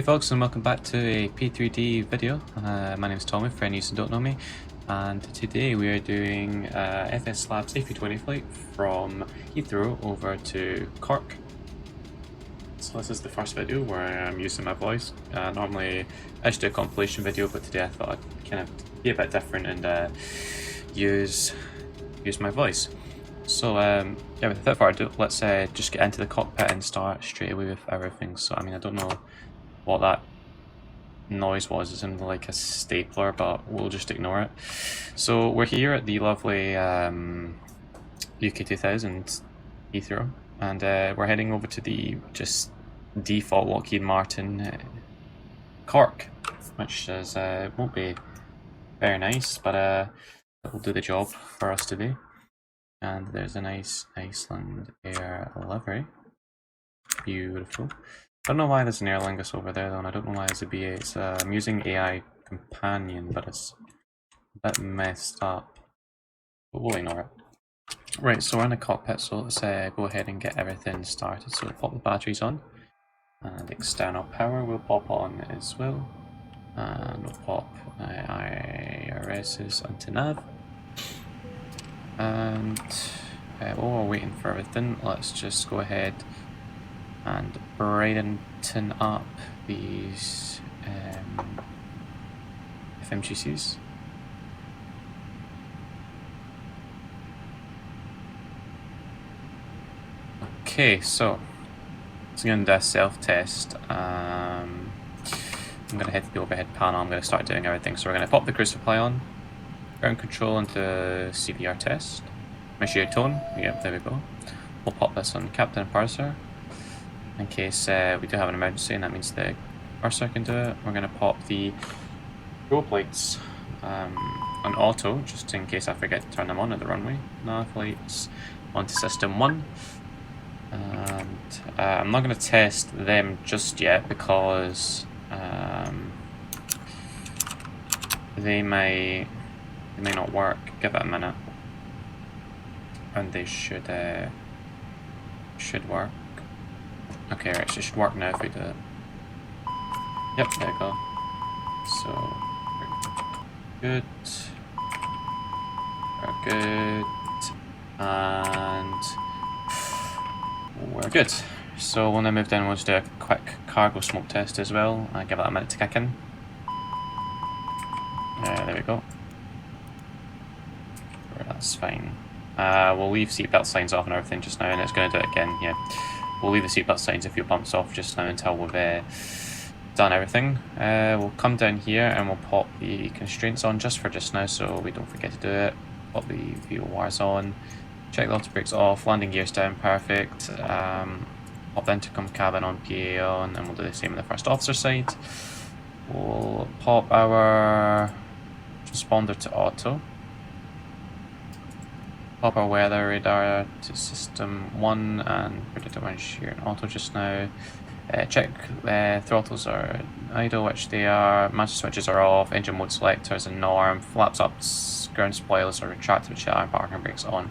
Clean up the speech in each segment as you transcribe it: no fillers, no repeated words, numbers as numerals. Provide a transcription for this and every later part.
folks, and welcome back to a P3D video. My name is Tommy, for any who don't know me, and today we are doing FSLabs A320 flight from Heathrow over to Cork. So this is the first video where I'm using my voice. Normally I just do a compilation video, but today I thought I'd kind of be a bit different and use my voice. So yeah, without further ado, let's just get into the cockpit and start straight away with everything. So I mean, I don't know what that noise was. It sounded like a stapler, but we'll just ignore it. So we're here at the lovely UK2000 Heathrow, and we're heading over to the just default Lockheed Martin Cork, which is won't be very nice, but it will do the job for us today. And there's a nice Iceland Air livery. Beautiful. I don't know why there's an Aer Lingus over there though, and I don't know why there's a BA. It's I'm using AI Companion, but it's a bit messed up. But we'll ignore it. Right, so we're in the cockpit, so let's go ahead and get everything started. So we'll pop the batteries on, and external power will pop on as well. And we'll pop IRSs onto nav. And while we're waiting for everything, let's just go ahead and brighten up these FMGCs. Okay, so it's going to do a self-test. I'm going to head to the overhead panel. I'm going to start doing everything. So we're going to pop the crew supply on, ground control into CVR test, initiate tone. Yep, there we go. We'll pop this on captain and parser in case we do have an emergency, and that means the parser can do it. We're going to pop the rope lights on auto, just in case I forget to turn them on at the runway. Nav lights onto system 1. And I'm not going to test them just yet because they may not work. Give it a minute, and they should work. Okay, right, so it should work now if we do it. Yep, there we go. So we're good. We're good. And we're good. So we'll now move down. We'll just do a quick cargo smoke test as well. I'll give that a minute to kick in. There we go. That's fine. We'll leave seatbelt signs off and everything just now, and it's going to do it again. Yeah, we'll leave the seatbelt signs a few bumps off just now until we've done everything. We'll come down here and we'll pop the constraints on just for just now, so we don't forget to do it. Pop the VORs on. Check the auto brakes off. Landing gears down. Perfect. Pop the intercom cabin on, PA on, and we'll do the same on the first officer side. We'll pop our transponder to auto. Pop our weather radar to system 1 and predict orange here in auto just now. Check throttles are idle, which they are. Master switches are off. Engine mode selectors and norm. Flaps up, ground spoilers are retracted, which are parking brakes on,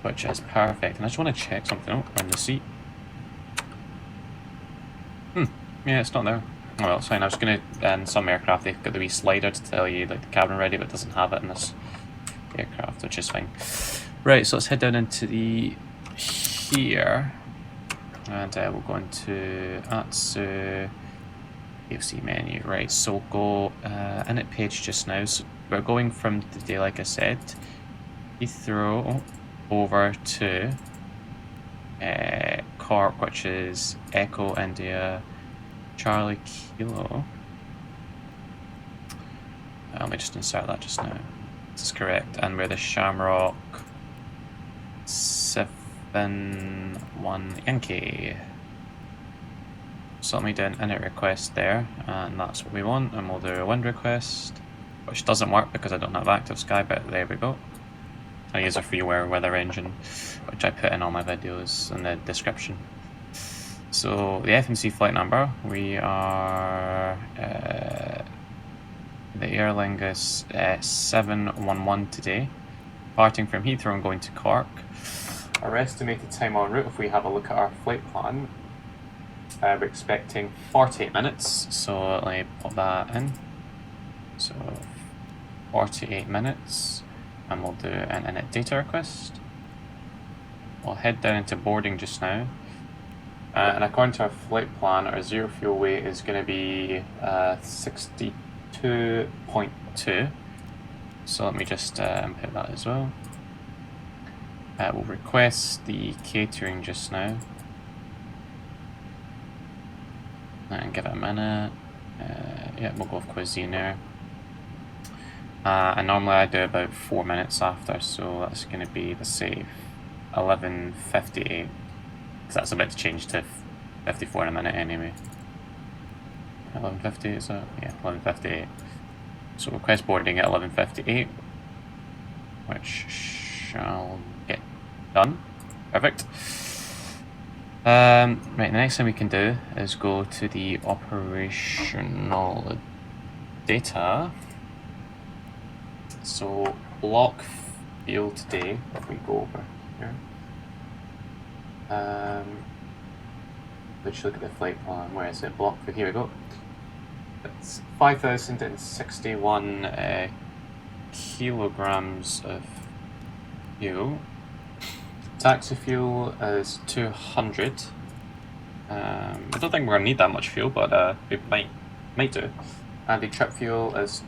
which is perfect. And I just want to check something out on the seat. Yeah, it's not there. Oh well, it's fine. I was going to, in some aircraft they've got the wee slider to tell you like the cabin ready, but it doesn't have it in this aircraft, which is fine. Right, so let's head down into the here, and we'll go into ATSU AFC menu. Right, so we'll go init page just now. So we're going from today, like I said, Heathrow over to Cork, which is Echo India Charlie Kilo. Let me just insert that just now. This is correct, and we're the Shamrock 71 Yankee. So let me do an init request there, and that's what we want, and we'll do a wind request, which doesn't work because I don't have active sky, but there we go. I use a Freeware weather engine, which I put in all my videos in the description. So the FMC flight number, we are the Aer Lingus 711 today, departing from Heathrow and going to Cork. Our estimated time en route, if we have a look at our flight plan, We're expecting 48 minutes, so let me put that in. So 48 minutes, and we'll do an init data request. We'll head down into boarding just now. And according to our flight plan, our zero fuel weight is going to be 62.2. So let me just input that as well. We'll request the catering just now. And give it a minute. Yeah, we'll go with cuisine there. And normally I do about 4 minutes after, so that's going to be the save 11:58. Because that's about to change to 54 in a minute anyway. 11:50 is that? Yeah, 11:58. So request boarding at 11:58, which shall get done. Perfect. Right, the next thing we can do is go to the operational data. So block field today, if we go over here. Let's look at the flight plan. Where is it? Block field. Here we go. It's 5,061 kilograms of fuel. Taxi fuel is 200. I don't think we're gonna need that much fuel, but we might do. And the trip fuel is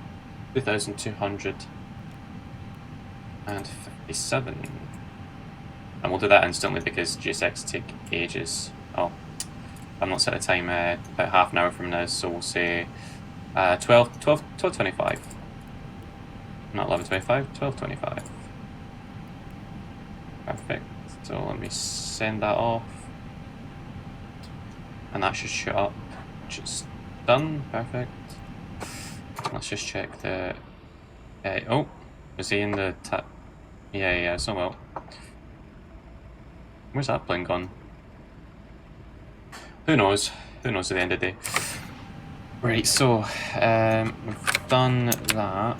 2,257. And we'll do that instantly because GSX take ages. Oh, I've not set a time, about half an hour from now, so we'll say 12:25. Not 11:25, 12:25. Perfect. So let me send that off. And that should show up just done. Perfect. Let's just check the... oh, is he in the tab? Yeah, so well. Where's that plane gone? Who knows? Who knows at the end of the day? Right, so we've done that.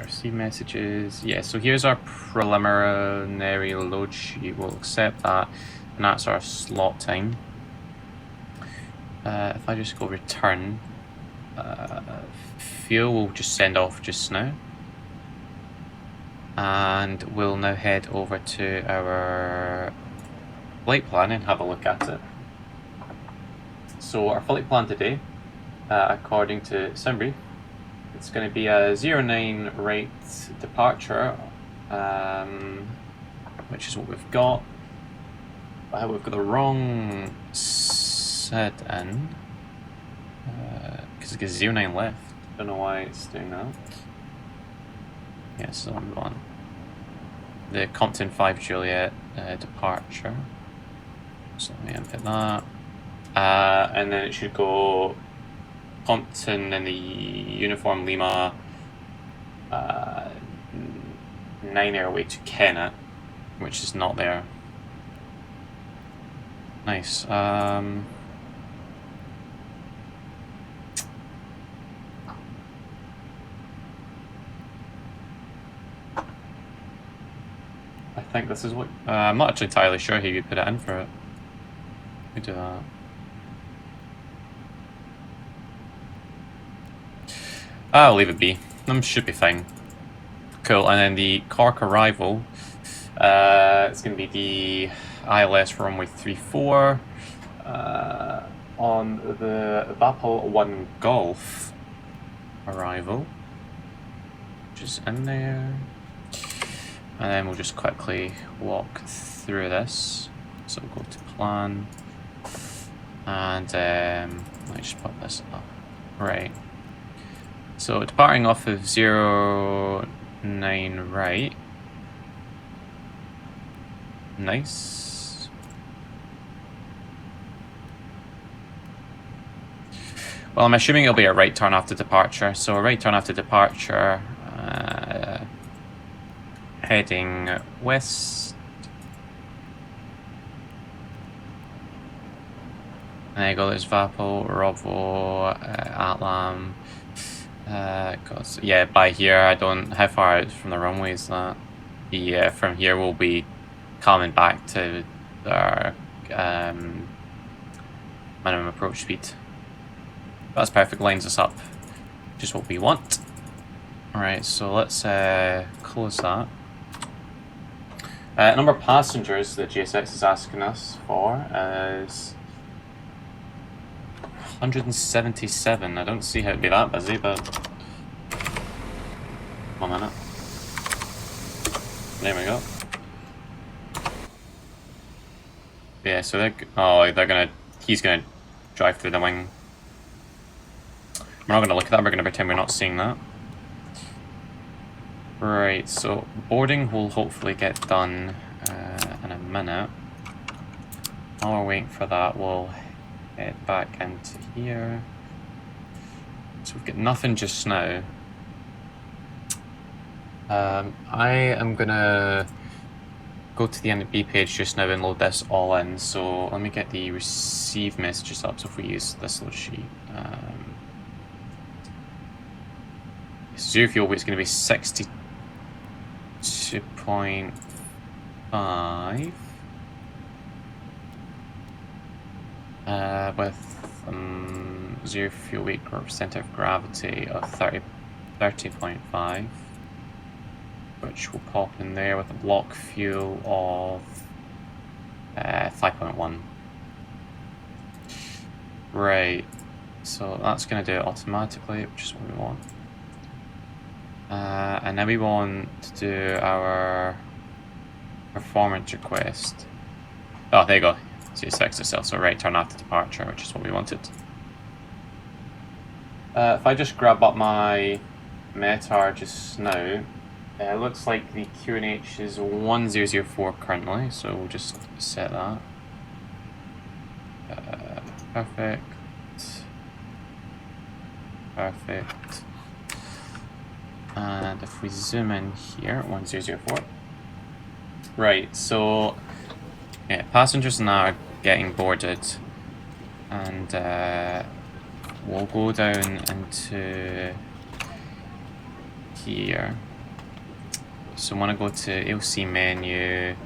Receive messages. Yeah, so here's our preliminary load sheet. We'll accept that, and that's our slot time. If I just go return, fuel we'll just send off just now. And we'll now head over to our flight plan and have a look at it. So our flight plan today, according to Simbrief, it's going to be a 09 right departure, which is what we've got. But we've got the wrong set in, because it gets 09 left. Don't know why it's doing that. Yes, so I'm on the Compton 5 Juliet departure. So let me input that. And then it should go Compton and the Uniform Lima 9 airway to Kennet, which is not there. Nice. I think this is what... I'm not actually entirely sure who you put it in for it. We do that. I'll leave it be. Should be fine. Cool, and then the Cork arrival, it's going to be the ILS runway 34 on the Vapal 1 Golf arrival, which is in there. And then we'll just quickly walk through this. So we'll go to plan, and let me just pop this up. Right. So departing off of 09 right. Nice. Well, I'm assuming it'll be a right turn after departure. So a right turn after departure, heading west. There you go, there's Vapal, Rovo, Atlam. Yeah, by here, I don't... How far out from the runway is that? Yeah, from here we'll be coming back to our minimum approach speed. That's perfect, lines us up, which is what we want. Alright, so let's close that. Number of passengers that GSX is asking us for is 177. I don't see how it'd be that busy, but 1 minute. There we go. Yeah, so he's gonna drive through the wing. We're not gonna look at that, we're gonna pretend we're not seeing that. Right, so boarding will hopefully get done in a minute. While we're waiting for that, we'll head back into here. So we've got nothing just now. I am gonna go to the NB page just now and load this all in. So let me get the receive messages up. So if we use this load sheet, zero fuel weight is going to be 62.5 with zero fuel weight center of gravity of 30.5. Which will pop in there with a block fuel of 5.1. Right, so that's going to do it automatically, which is what we want. And now we want to do our performance request. Oh, there you go. GSX itself, so right turn after departure, which is what we wanted. If I just grab up my METAR just now, it looks like the QNH is 1004 currently, so we'll just set that. Perfect. Perfect. And if we zoom in here, 1004. Right, so yeah, passengers now are getting boarded, and we'll go down into here. So I want to go to AOC menu,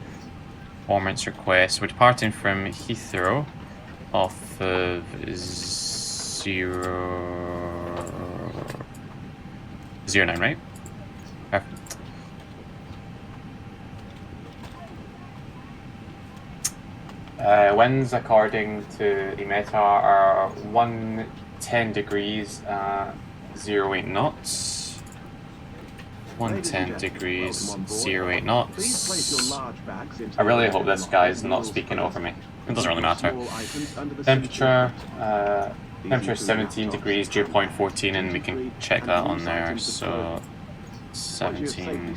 performance request. We're departing from Heathrow off of 09, right? Perfect. Winds according to the METAR are 110 degrees at 08 knots. 110 degrees, 08 knots. I really hope this guy is not speaking over me. It doesn't really matter. Temperature, temperature 17 degrees, dew point 14, and we can check that on there. So 17.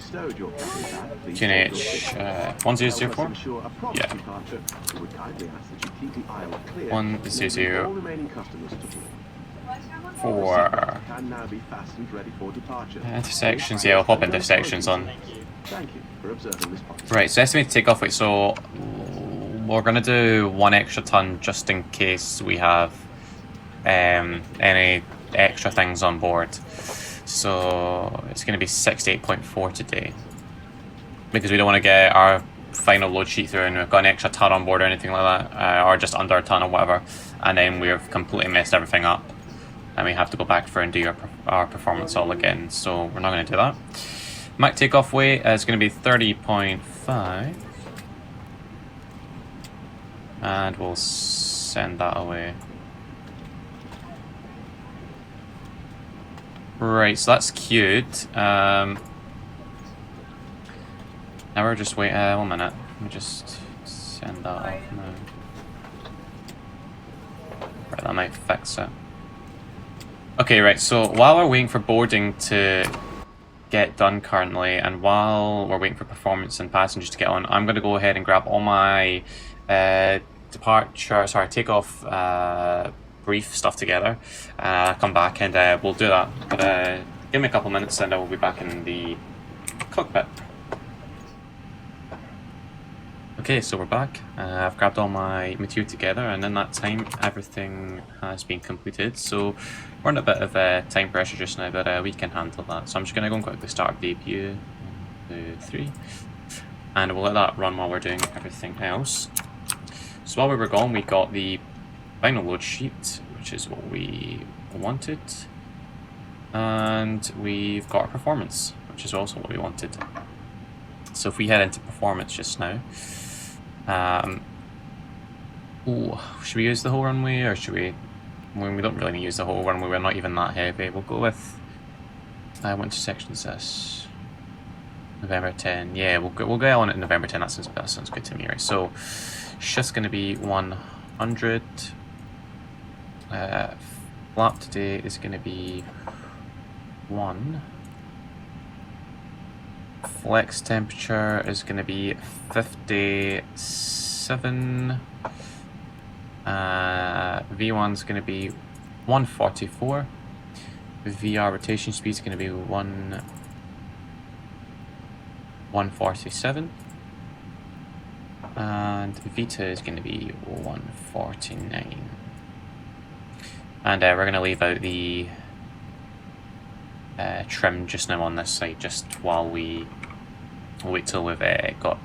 QNH 1004? Yeah. 1004. Intersections, yeah, we'll pop intersections on. Right, so estimated takeoff weight. So we're going to do 1 extra ton just in case we have any extra things on board. So it's going to be 68.4 today, because we don't want to get our final load sheet through and we've got an extra ton on board or anything like that, or just under a ton or whatever, and then we've completely messed everything up and we have to go back through and do our performance all again. So we're not going to do that. Max takeoff weight is going to be 30.5, and we'll send that away. Right, so that's queued. Now we're just waiting. 1 minute. Let me just send that off now. Right, that might fix it. Okay, right, so while we're waiting for boarding to get done currently, and while we're waiting for performance and passengers to get on, I'm going to go ahead and grab all my takeoff brief stuff together. Come back and we'll do that. But give me a couple minutes and I will be back in the cockpit. Okay, so we're back. I've grabbed all my material together, and in that time everything has been completed. So we're in a bit of time pressure just now, but we can handle that. So I'm just going to go and quickly start debut. 1, 2, 3. And we'll let that run while we're doing everything else. So while we were gone, we got the final load sheet, which is what we wanted. And we've got our performance, which is also what we wanted. So if we head into performance just now, should we use the whole runway, or should we? When we don't really need to use the whole runway, we're not even that heavy. We'll go with what intersection is this? November 10. Yeah, we'll go on at November 10. That sounds good to me, right? So shift's going to be 100. Flap today is going to be 1. Flex temperature is going to be 57. V1's going to be 144. VR rotation speed is going to be 147. And V2 is going to be 149. And we're going to leave out the trim just now on this side, just while we'll wait till we've got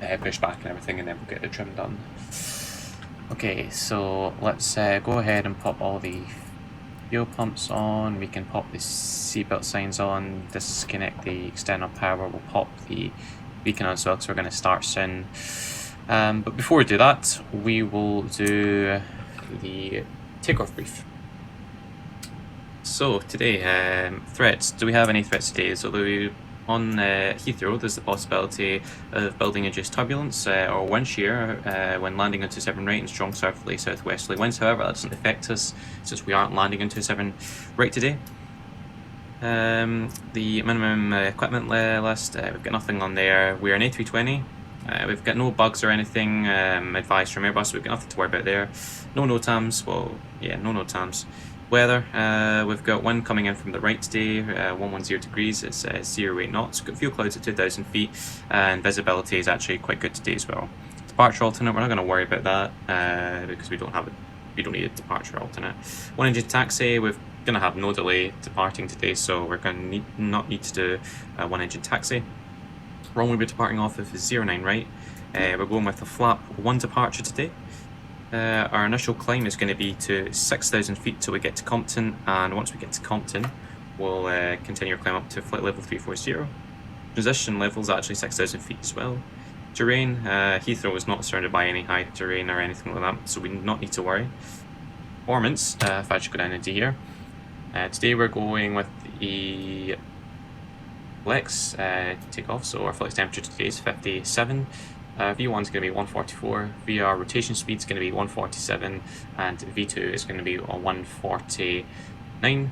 pushback and everything, and then we'll get the trim done. Okay, so let's go ahead and pop all the fuel pumps on. We can pop the seatbelt signs on, disconnect the external power. We'll pop the beacon on as well, because we're going to start soon. But before we do that, we will do the takeoff brief. So today, threats. Do we have any threats today? So on Heathrow, there's the possibility of building-induced turbulence or wind shear when landing on 27 right and strong southerly southwesterly winds. However, that doesn't affect us since we aren't landing on 27 right today. The minimum equipment list, we've got nothing on there. We're an A320. We've got no bugs or anything advised from Airbus, so we've got nothing to worry about there. No NOTAMs. Well, yeah, no NOTAMs. Weather, we've got wind coming in from the right today, 110 degrees, it's 08 knots, got fuel clouds at 2,000 feet, and visibility is actually quite good today as well. Departure alternate, we're not going to worry about that, because we don't need a departure alternate. 1 engine taxi, we're going to have no delay departing today, so we're going to not need to do a 1 engine taxi. Runway we're departing off of is 09 right, we're going with a flap 1 departure today. Our initial climb is going to be to 6,000 feet till we get to Compton, and once we get to Compton, we'll continue our climb up to flight level 340. Transition level is actually 6,000 feet as well. Terrain, Heathrow is not surrounded by any high terrain or anything like that, so we do not need to worry. Performance, if I should go down into here. Today we're going with the flex takeoff, so our flex temperature today is 57. V1 is going to be 144, VR rotation speed is going to be 147, and V2 is going to be 149.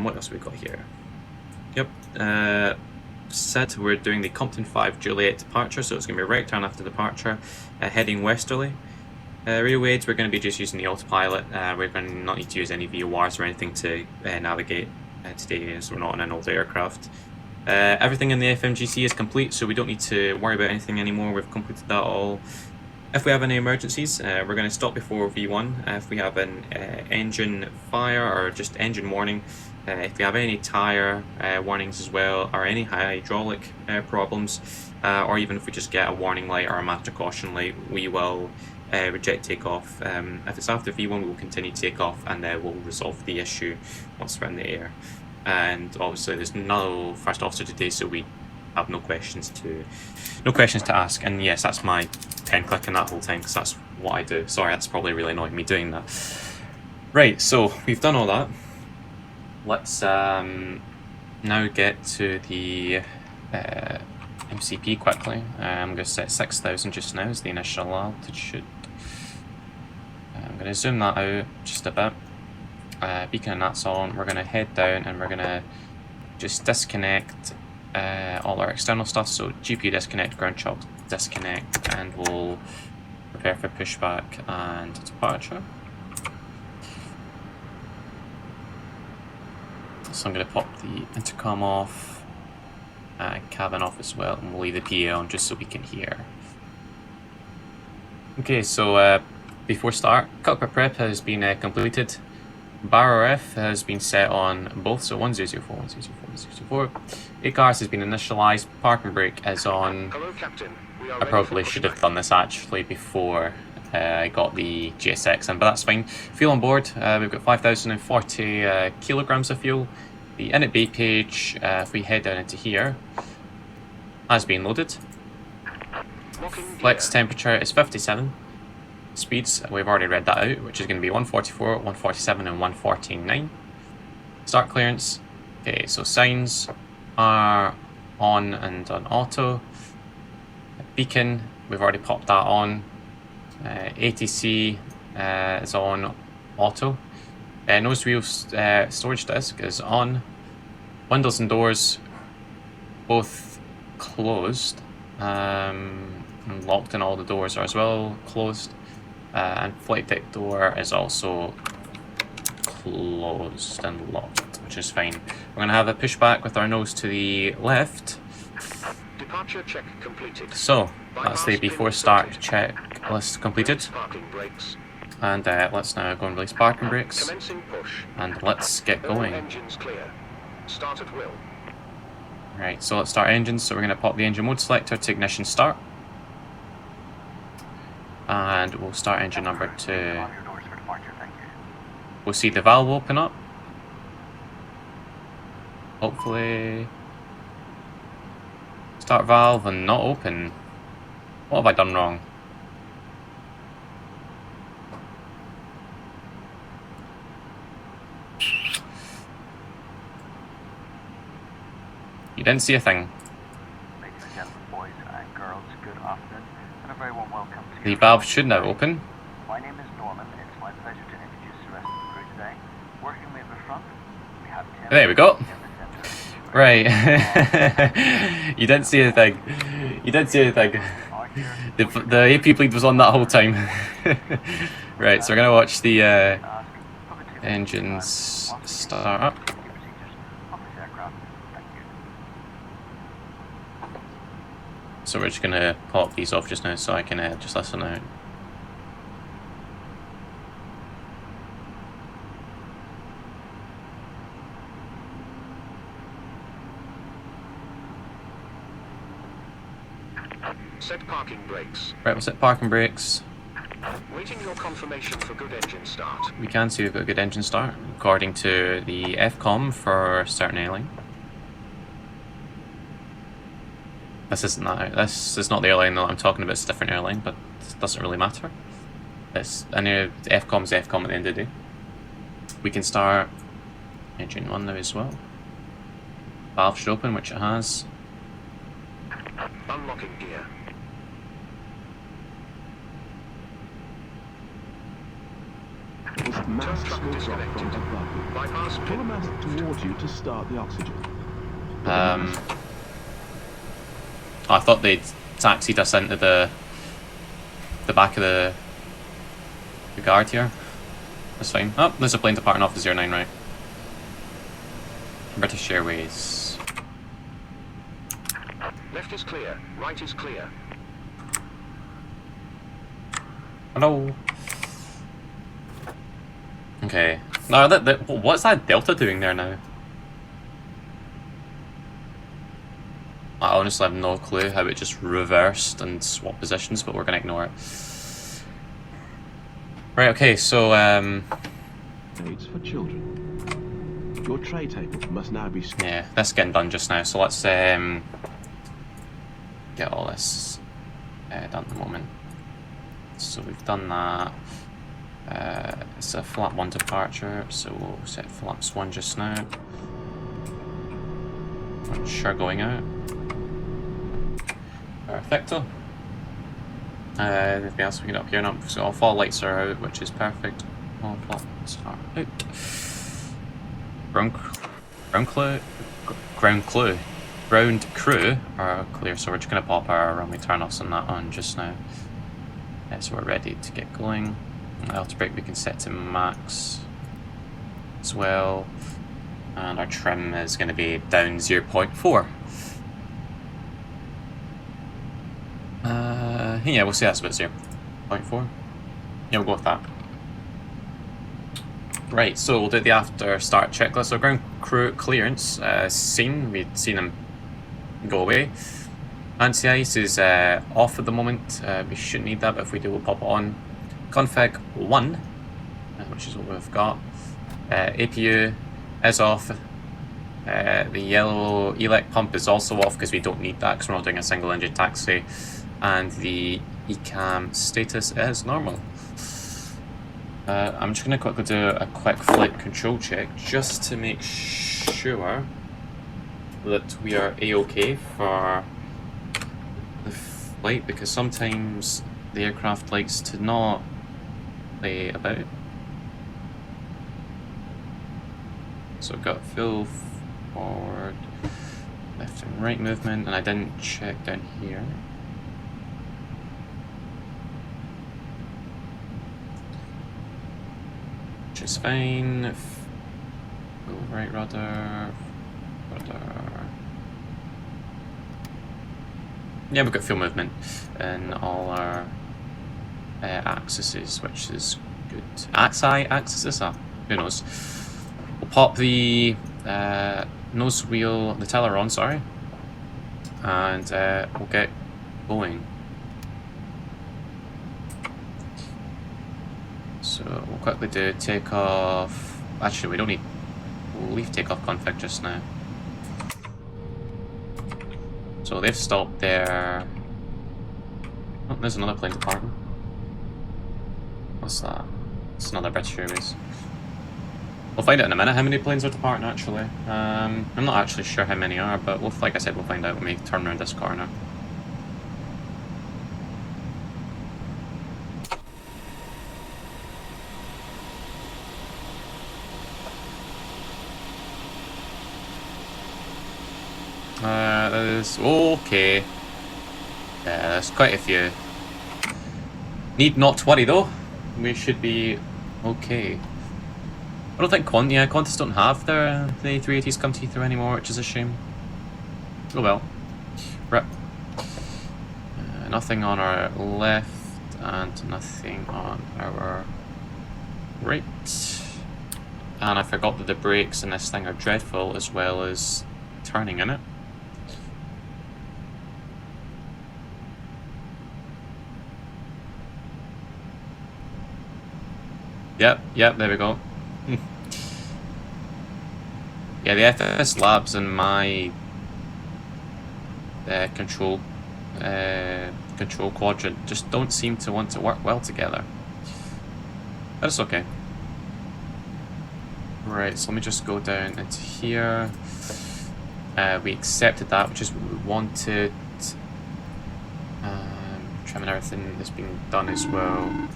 What else have we got here? Yep, said we're doing the Compton 5 Juliet departure, so it's going to be a right turn after departure, heading westerly. Radio aids, we're going to be just using the autopilot. We're going to not need to use any VORs or anything to navigate today, as we're not on an old aircraft. Everything in the FMGC is complete, so we don't need to worry about anything anymore. We've completed that all. If we have any emergencies, we're going to stop before V1. If we have an engine fire or just engine warning, if we have any tyre warnings as well, or any hydraulic problems, or even if we just get a warning light or a master caution light, we will reject takeoff. If it's after V1, we will continue takeoff, and we'll resolve the issue once we're in the air. And obviously there's no first officer today, so we have no questions to ask. And yes, that's my pen clicking that whole time, because that's what I do. Sorry, that's probably really annoying me doing that. Right, so we've done all that. Let's now get to the MCP quickly. I'm going to set 6,000 just now as the initial altitude. I'm going to zoom that out just a bit. Beacon and that's on. We're going to head down and we're going to just disconnect all our external stuff. So GPU disconnect, ground shock disconnect, and we'll prepare for pushback and departure. So I'm going to pop the intercom off, cabin off as well, and we'll leave the PA on just so we can hear. Okay, so before start, cockpit prep has been completed. Bar RF has been set on both, so 1004, 1004, 1004. ACARS has been initialized. Parking brake is on. Hello, Captain. I probably should have done this actually before I got the GSX in, but that's fine. Fuel on board, we've got 5,040 kilograms of fuel. The init bay page, if we head down into here, has been loaded. Flex temperature is 57. Speeds, we've already read that out, which is going to be 144, 147 and 149. Start clearance. Okay, so signs are on and on auto. Beacon, we've already popped that on. ATC is on auto. Nose wheel storage disk is on. Windows and doors both closed. And locked, and all the doors are as well closed. And flight deck door is also closed and locked, which is fine. We're going to have a pushback with our nose to the left. Departure check completed. So, that's the before start checklist completed. And let's now go and release parking brakes. And let's get going. Engines clear. Start at will. Right, so let's start engines. So we're going to pop the engine mode selector to ignition start. And we'll start engine number 2. We'll see the valve open up. Hopefully. Start valve and not open. What have I done wrong? You didn't see a thing. Ladies and gentlemen, boys and girls, good afternoon, and a very warm welcome to The valve should now open. My name is Norman. It's my pleasure to introduce the rest of the crew today. Working with the front, we have Tim. There we go. In the center. Right. You didn't see a thing. You didn't see a thing. The AP bleed was on that whole time. Right, so we're gonna watch the engines start up. So we're just gonna pop these off just now so I can just listen out. Set parking brakes. Right, we'll set parking brakes. Waiting your confirmation for good engine start. We can see we've got a good engine start according to the FCOM for certain airline. This isn't that. This is not the airline that I'm talking about. It's a different airline, but it doesn't really matter. It's FCOM's FCOM at the end of the day. We can start engine 1 now as well. Valve should open, which it has. Unlocking gear. Mast switch off from above. Bypass Pull a mast towards you to start the oxygen. I thought they'd taxied us into the back of the guard here. That's fine. Oh, there's a plane departing off the 09, right. British Airways. Left is clear. Right is clear. Hello. Okay. No, what's that Delta doing there now? I honestly have no clue how it just reversed and swapped positions, but we're gonna ignore it. Right, okay, so Aids for children. Your tray table must now be yeah, this is getting done just now, so let's get all this done at the moment. So we've done that. It's a flap 1 departure, so we'll set flaps 1 just now. Sure, going out. Perfecto. Anything else we can get up here? No, so all fall lights are out, which is perfect. All flaps are out. Ground crew are clear, so we're just going to pop our runway turn-offs on that on just now. So we're ready to get going. Auto brake we can set to max as well. And our trim is going to be down 0.4. Yeah, we'll say that's about 0.4. Yeah, we'll go with that. Right, so we'll do the after start checklist. So ground crew clearance, seen, we'd seen them go away. Anti-ice is off at the moment, we shouldn't need that, but if we do, we'll pop it on. Config 1, which is what we've got. APU is off. The yellow elect pump is also off because we don't need that because we're not doing a single engine taxi. And the ECAM status is normal. I'm just going to quickly do a quick flight control check just to make sure that we are A-OK for the flight, because sometimes the aircraft likes to not play about. So I've got full forward, left and right movement, and I didn't check down here. Which is fine. Go right rudder. Yeah, we've got full movement in all our axes, which is good. Axes? Who knows? We'll pop the nose wheel, the tiller on, sorry, and we'll get going. So we'll quickly do takeoff. Actually, we don't need. We'll leave takeoff config just now. So they've stopped there. Oh, there's another plane departing. What's that? It's another British Airways. We'll find out in a minute how many planes are departing actually. I'm not actually sure how many are, but we'll, like I said, we'll find out when we turn around this corner. There's okay. Yeah, there's quite a few. Need not to worry though. We should be okay. I don't think Qantas don't have the A380s come to Heathrow anymore, which is a shame. Oh well. Rip. Nothing on our left and nothing on our right. And I forgot that the brakes in this thing are dreadful, as well as turning in it. Yep, there we go. Yeah, the FSLabs and my control quadrant just don't seem to want to work well together. But it's okay. Right, so let me just go down into here. We accepted that, which is what we wanted. Trim and everything has been done as well.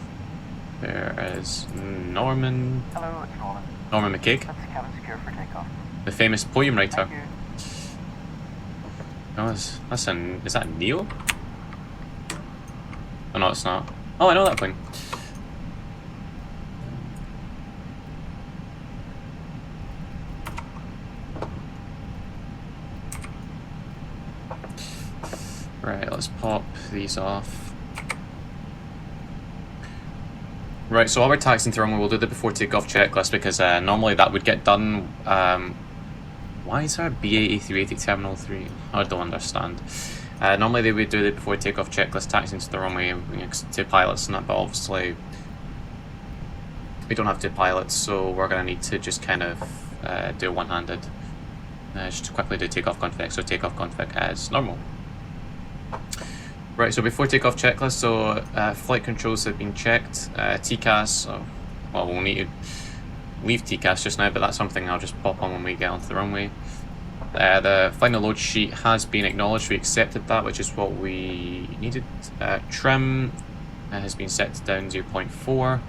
There is Norman. Hello, it's Norman. Norman McCaig. That's the cabin secure for takeoff. The famous poem writer. Thank you. Oh, is that Neil? Oh no, it's not. Oh, I know that plane. Right, let's pop these off. Right, so while we're taxiing to runway, we'll do the before takeoff checklist, because normally that would get done. Why is there a BA A380 Terminal 3? I don't understand. Normally they would do the before takeoff checklist, taxiing to the runway, two pilots and that, but obviously we don't have two pilots, so we're going to need to just kind of do one-handed. Just to quickly do takeoff config, so takeoff config as normal. Right, so before takeoff checklist, so flight controls have been checked. TCAS, well, we'll need to leave TCAS just now, but that's something I'll just pop on when we get onto the runway. The final load sheet has been acknowledged, we accepted that, which is what we needed. Trim has been set to down 0.4.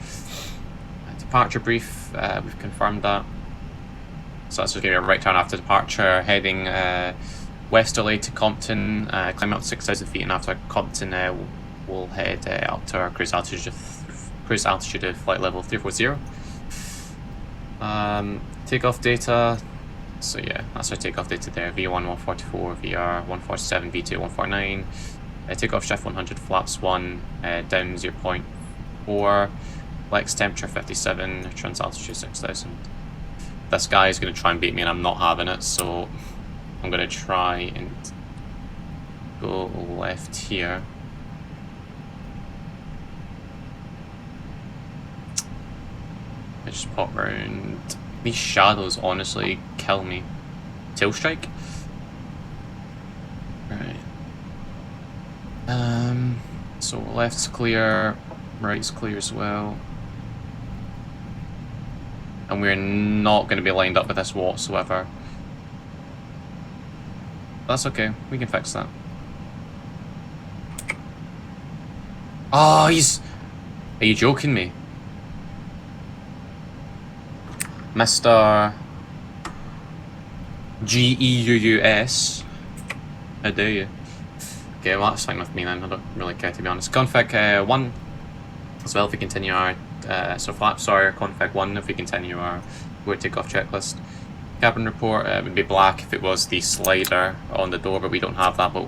Departure brief, we've confirmed that. So that's just going to be a right turn after departure, heading westerly to Compton, climb up to 6,000 feet, and after Compton we'll head up to our cruise altitude of flight level 340. Takeoff data, so yeah, that's our takeoff data there. V1 144, VR 147, V2 149, takeoff shift 100, flaps 1, down 0.4, Flex temperature 57, trans altitude 6000. This guy is going to try and beat me and I'm not having it, so I'm going to try and go left here. I just pop around. These shadows honestly kill me. Tail strike? Right. So left's clear, right's clear as well. And we're not going to be lined up with this whatsoever. That's okay, we can fix that. Oh, he's... Are you joking me? Mr. GEUUS. How dare you? Okay, well that's fine with me then, I don't really care to be honest. Config 1 as well if we continue our... so flaps are config 1 if we continue our forward takeoff checklist. Cabin report would be black if it was the slider on the door, but we don't have that. But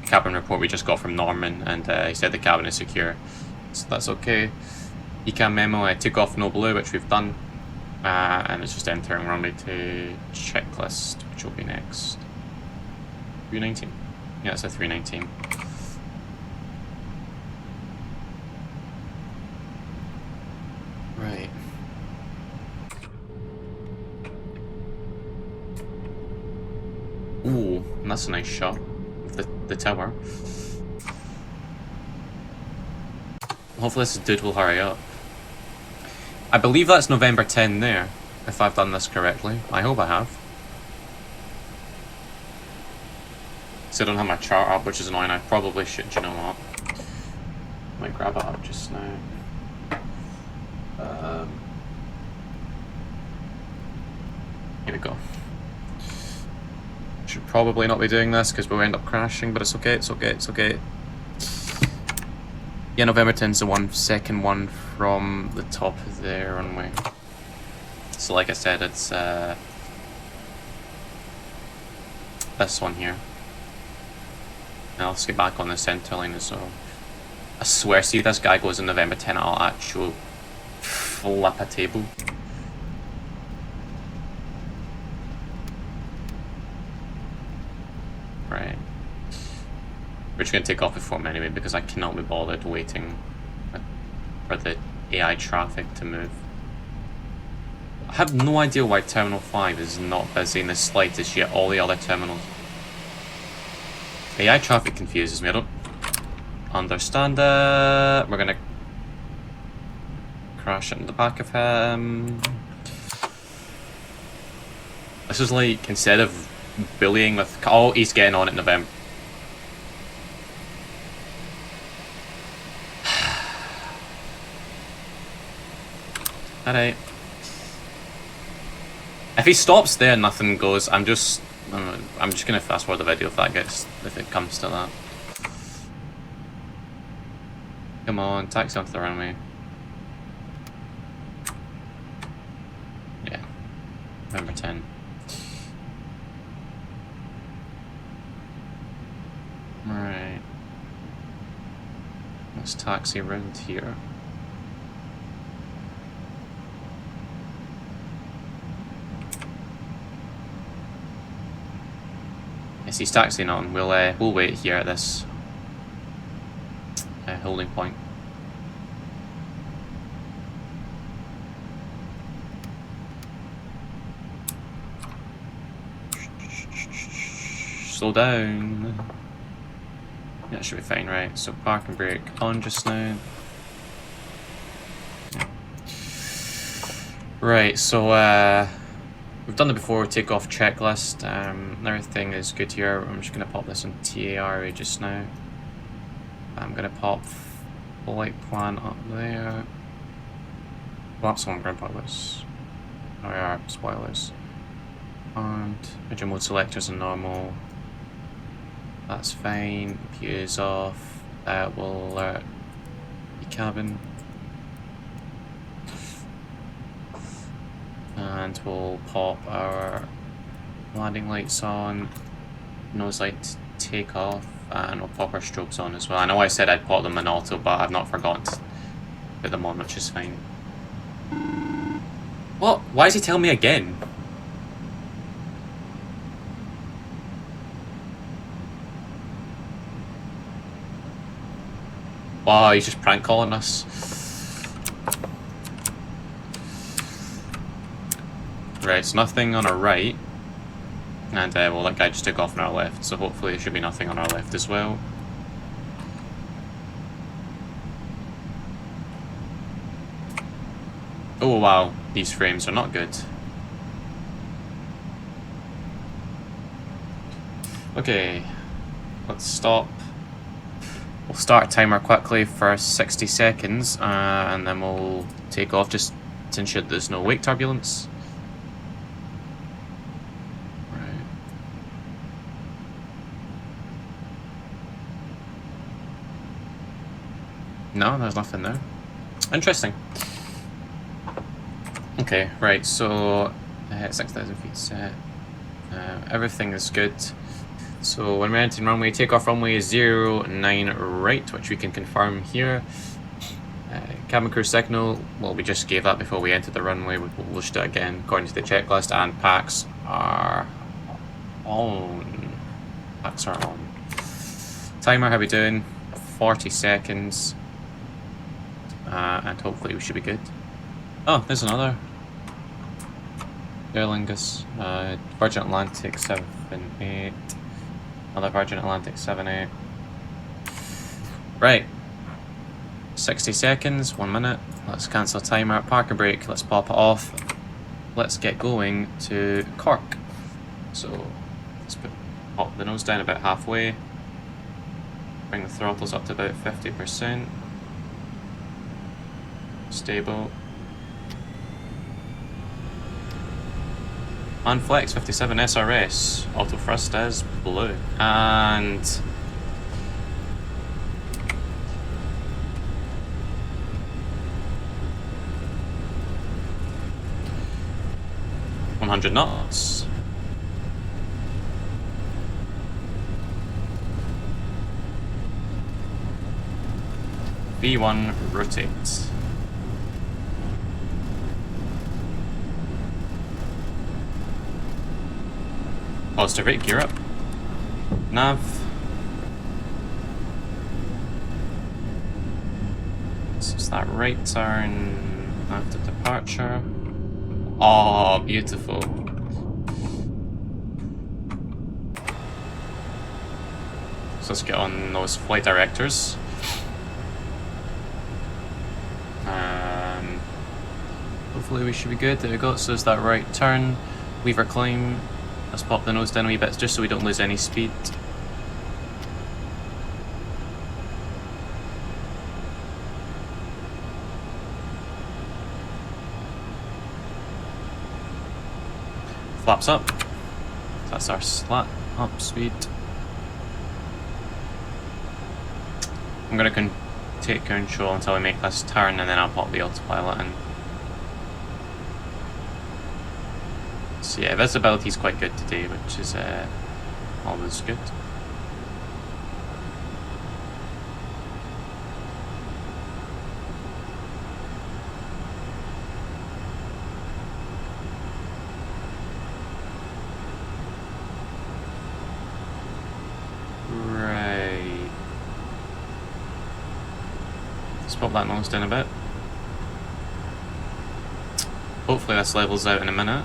cabin report we just got from Norman, and he said the cabin is secure, so that's okay. ECAM memo, takeoff no blue, which we've done, and it's just entering runway to checklist, which will be next. 319. Yeah, it's a 319. Right. Ooh, and that's a nice shot of the tower. Hopefully this dude will hurry up. I believe that's November 10 there, if I've done this correctly. I hope I have. So I don't have my chart up, which is annoying. I probably should, do you know what? Might grab it up just now. Here we go. Should probably not be doing this because we'll end up crashing, but it's okay, it's okay, it's okay. Yeah, November 10's the second one from the top of the runway. So like I said, it's this one here. Now let's get back on the center line as well. I swear, see if this guy goes in November 10, I'll actually flip a table. Right. We're just going to take off before him anyway because I cannot be bothered waiting for the AI traffic to move. I have no idea why Terminal 5 is not busy in the slightest yet all the other terminals. AI traffic confuses me, I don't understand it. We're going to crash into the back of him. This is like, instead of bullying with... Oh, he's getting on it in November. Alright. If he stops there and nothing goes, I'm just gonna fast forward the video if it comes to that. Come on, taxi onto the runway. Yeah. November 10. Right. Let's taxi around here. Yes, he's taxiing on. We'll wait here at this holding point. Slow down. Yeah, it should be fine, right? So park and brake on just now. Yeah. Right, so we've done it before, takeoff checklist. Everything is good here. I'm just going to pop this on TARA just now. I'm going to pop flight plan up there. Well, that's on ground pilots. Oh yeah, spoilers. And engine mode selectors are normal. That's fine. Views off. We'll alert the cabin. And we'll pop our landing lights on, nose light take off, and we'll pop our strobes on as well. I know I said I'd pop them in auto, but I've not forgotten put them on, which is fine. What? Why is he telling me again? Wow, he's just prank calling us. Right, so nothing on our right. And well, that guy just took off on our left, so hopefully there should be nothing on our left as well. Oh wow, these frames are not good. Okay, let's stop. We'll start a timer quickly for 60 seconds, and then we'll take off just to ensure that there's no wake turbulence. Right. No, there's nothing there. Interesting. Okay, right, so 6,000 feet set. Everything is good. So when we're entering runway, takeoff runway is 09 right, which we can confirm here. Cabin crew signal, well, we just gave that before we entered the runway. We'll just do it again according to the checklist, and packs are on. Packs are on. Timer, how we doing? 40 seconds. And hopefully we should be good. Oh, there's another. Air Lingus. Virgin Atlantic 78. Another Virgin Atlantic 78. Right. 60 seconds, 1 minute. Let's cancel timer, park and brake, let's pop it off. Let's get going to Cork. So let's pop the nose down about halfway. Bring the throttles up to about 50%. Stable. And flex 57 SRS. Auto thrust is blue. And 100 knots. V1 rotates. Positive rate, gear up. Nav. So it's that right turn after departure. Oh, beautiful. So let's get on those flight directors. Hopefully we should be good. There we go. So it's that right turn. Lever climb. Let's pop the nose down a wee bit just so we don't lose any speed. Flaps up. That's our slat up speed. I'm going to take control until we make this turn, and then I'll pop the autopilot in. So yeah, visibility is quite good today, which is always good. Right. Let's pop that nose down a bit. Hopefully this levels out in a minute.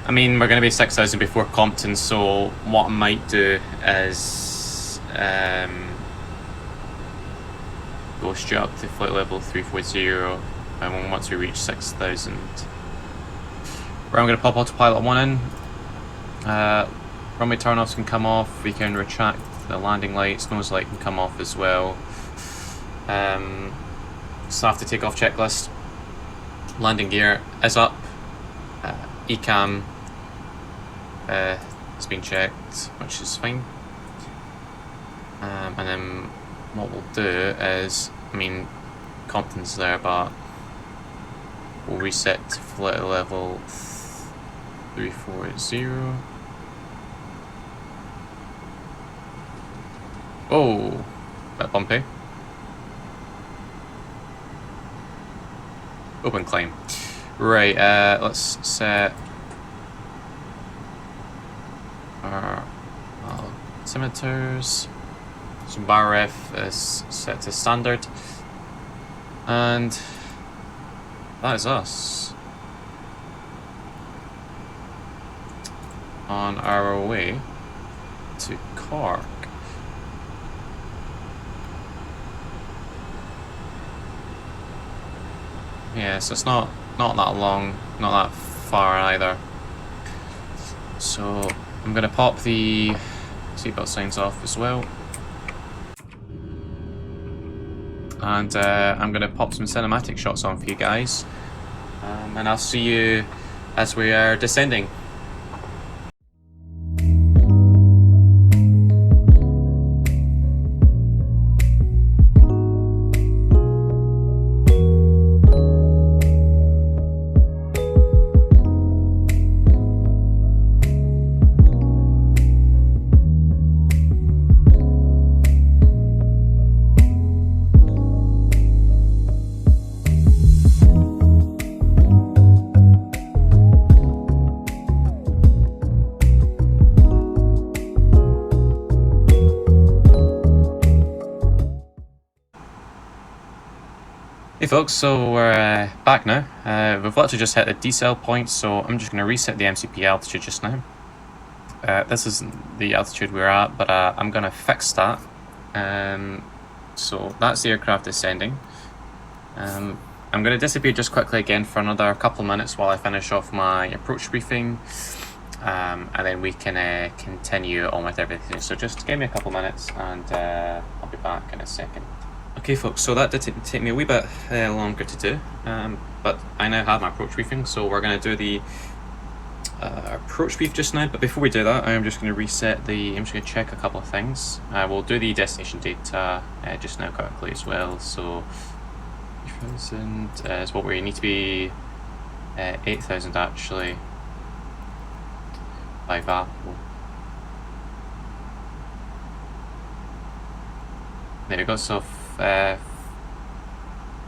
I mean, we're going to be 6,000 before Compton, so what I might do is go straight up to flight level 340 once we reach 6,000. Right, I'm going to pop autopilot 1 in. Runway turn-offs can come off, we can retract the landing lights, nose light can come off as well. So after takeoff checklist, landing gear is up, ECAM it's been checked, which is fine. And then what we'll do is, I mean, Compton's there, but we'll reset to flight level 340. Whoa, bit bumpy. Open climb. Right, let's set our altimeters. So bar ref is set to standard. And that is us on our way to Cork. Yeah, so it's not that long, not that far either. So I'm gonna pop the seatbelt signs off as well. And I'm gonna pop some cinematic shots on for you guys. And I'll see you as we are descending. Hey folks, so we're back now. We've literally just hit the decel point, so I'm just going to reset the MCP altitude just now. This isn't the altitude we're at, but I'm going to fix that. So that's the aircraft descending. I'm going to disappear just quickly again for another couple of minutes while I finish off my approach briefing. And then we can continue on with everything. So just give me a couple of minutes and I'll be back in a second. Okay folks, so that did take me a wee bit longer to do, but I now have my approach briefing, so we're going to do the approach brief just now. But before we do that, I'm just going to reset the, I'm just going to check a couple of things. We'll do the destination data just now quickly as well. So 8,000 is what we need to be, 8,000 actually, by Apple. There we go, so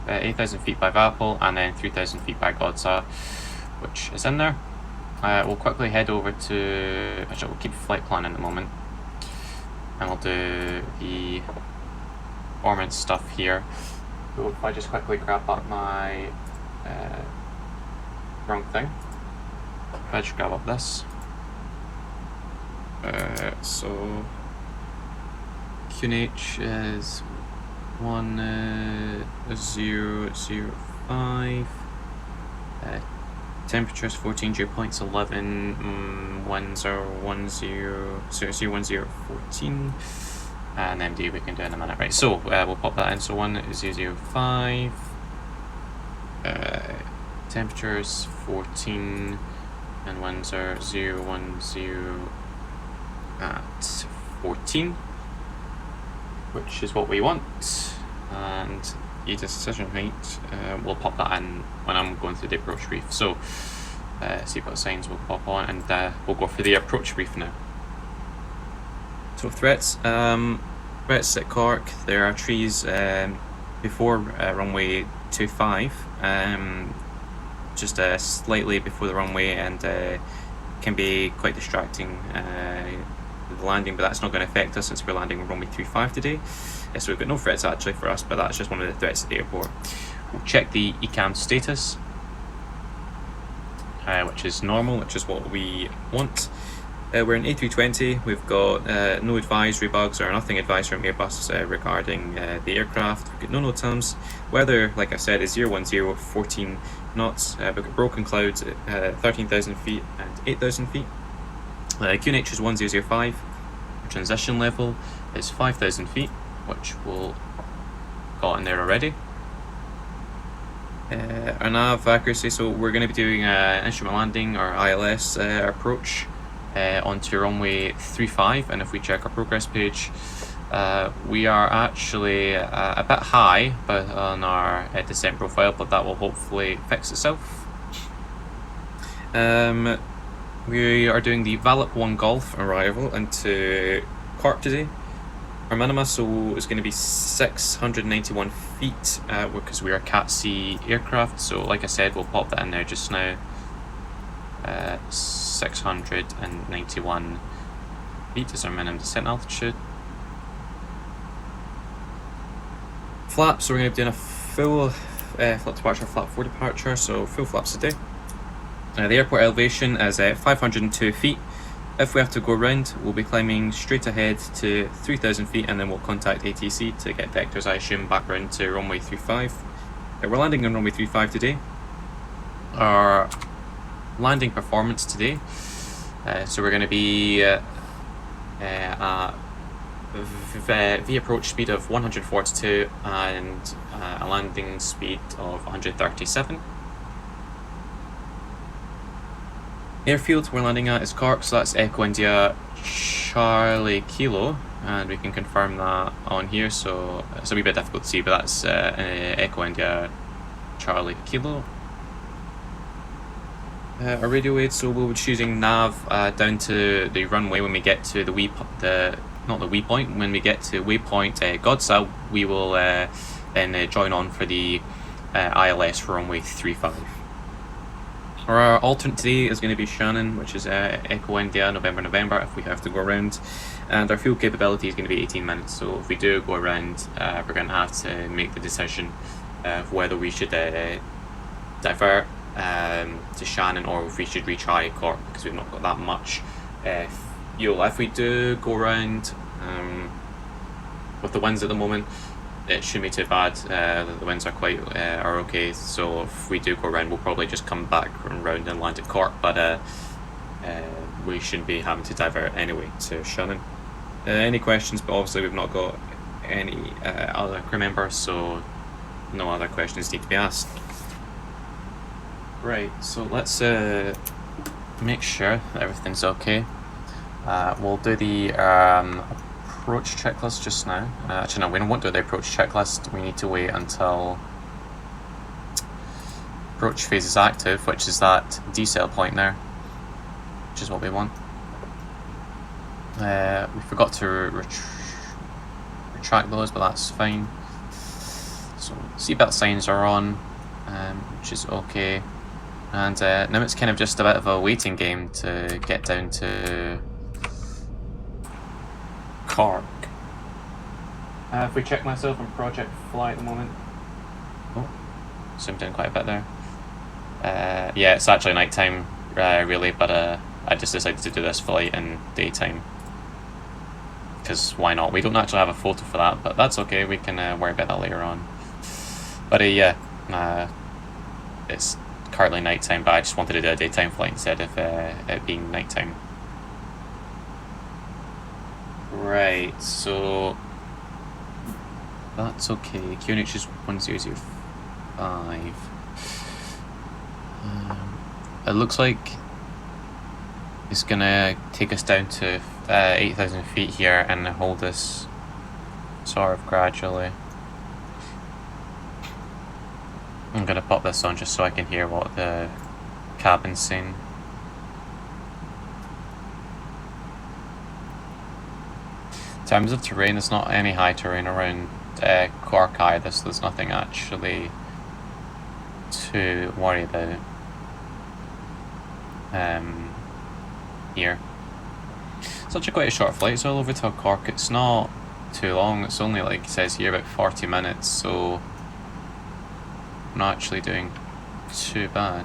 8,000 feet by Apple and then 3,000 feet by Godza, which is in there. We'll quickly head over to, actually we'll keep FlyChrono at the moment, and we'll do the performance stuff here. So if I just quickly grab up my wrong thing, if I just grab up this, so QNH is 1005. Temperature is 14, dew points 11, 1010, and MD we can do in a minute. Right, so we'll pop that in. So 1005. Temperature is 14, and 1010 at 14. Which is what we want, and the decision height, we'll pop that in when I'm going through the approach brief. So seatbelt signs will pop on, and we'll go for the approach brief now. So threats at Cork, there are trees before runway 25, just slightly before the runway, and can be quite distracting. The landing, but that's not going to affect us since we're landing on runway 35 today. So we've got no threats actually for us, but that's just one of the threats at the airport. We'll check the ECAM status, which is normal, which is what we want. We're in A320, we've got no advisory bugs or nothing advised from Airbus regarding the aircraft. We've got no NOTAMs. Weather, like I said, is 010, 14 knots. We've got broken clouds at 13,000 feet and 8,000 feet. QNH is 1005. Transition level is 5,000 feet, which we'll got in there already. Our nav accuracy, so we're going to be doing an instrument landing or ILS approach onto runway 35, and if we check our progress page, we are actually a bit high but on our descent profile, but that will hopefully fix itself. We are doing the Valip 1 Golf arrival into Cork today. Our minima so is going to be 691 feet because we are a Cat C aircraft. So like I said, we'll pop that in there just now. 691 feet is our minimum descent altitude. Flaps, so we're going to be doing a full flap departure, flap 4 departure, so full flaps today. The airport elevation is 502 feet. If we have to go around, we'll be climbing straight ahead to 3,000 feet and then we'll contact ATC to get vectors, I assume, back round to runway 35. We're landing on runway 35 today. Our landing performance today, so we're going to be at V approach speed of 142 and a landing speed of 137. Airfield we're landing at is Cork, so that's Echo India Charlie Kilo, and we can confirm that on here, so it's a wee bit difficult to see, but that's Echo India Charlie Kilo. Our radio aid, so we'll be choosing nav down to the runway when we get to when we get to waypoint Godsa, we will then join on for the ILS for runway 35. Our alternate today is going to be Shannon, which is Echo India November if we have to go around, and our fuel capability is going to be 18 minutes, so if we do go around we're going to have to make the decision of whether we should divert to Shannon or if we should retry Cork, because we've not got that much fuel. If we do go around with the winds at the moment, it shouldn't be too bad. The winds are are okay, so if we do go around we'll probably just come back and round and land at Cork, but we shouldn't be having to divert anyway to Shannon. Any questions? But obviously we've not got any other crew members, so no other questions need to be asked. Right, so let's make sure that everything's okay. We'll do the approach checklist just now. Actually no, we won't do the approach checklist, we need to wait until approach phase is active, which is that decel point there, which is what we want. We forgot to retract those, but that's fine. So seatbelt signs are on, which is okay. And now it's kind of just a bit of a waiting game to get down to Cork. If we check myself on Project Fly at the moment. Oh, zoomed in quite a bit there. Yeah, it's actually night time, really, but I just decided to do this flight in daytime. Because why not? We don't actually have a photo for that, but that's okay, we can worry about that later on. But yeah, it's currently nighttime, but I just wanted to do a daytime flight instead of it being nighttime. Right, so that's okay. QNH is 1005. It looks like it's gonna take us down to 8,000 feet here and hold us sort of gradually. I'm gonna pop this on just so I can hear what the cabin's saying. In terms of terrain, there's not any high terrain around Cork either, so there's nothing actually to worry about here. Such a quite a short flight, so over to Cork. It's not too long, it's only, like it says here, about 40 minutes, so I'm not actually doing too bad.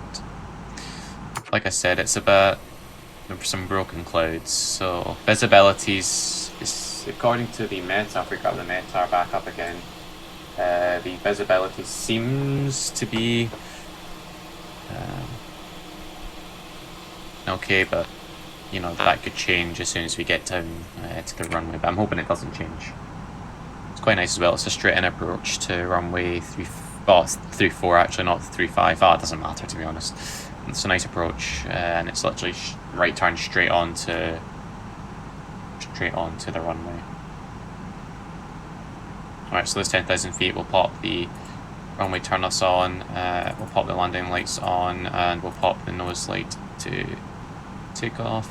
Like I said, it's about some broken clouds, so visibility's is, according to the METAR, if we grab the METAR back up again, the visibility seems to be okay, but you know, that could change as soon as we get down to the runway, but I'm hoping it doesn't change. It's quite nice as well, it's a straight in approach to runway 34 actually, not 35. Oh, it doesn't matter, to be honest. It's a nice approach, and it's literally right turn straight on to the runway. Alright, so there's 10,000 feet. We'll pop the runway turn us on, we'll pop the landing lights on, and we'll pop the nose light to take off.